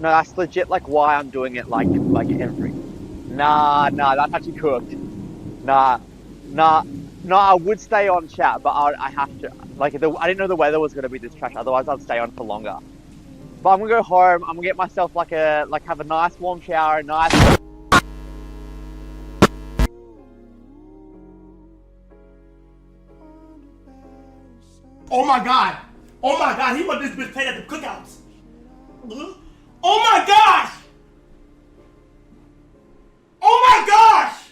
No, that's legit like why I'm doing it like every. Nah, that's actually cooked. Nah, nah, no. I would stay on chat, but I have to. Like, I didn't know the weather was gonna be this trash. Otherwise, I'd stay on for longer. But I'm gonna go home. I'm gonna get myself like have a nice warm shower, nice. Oh my god! Oh my god! He want this bitch paid at the cookouts. Oh my gosh! Oh my gosh!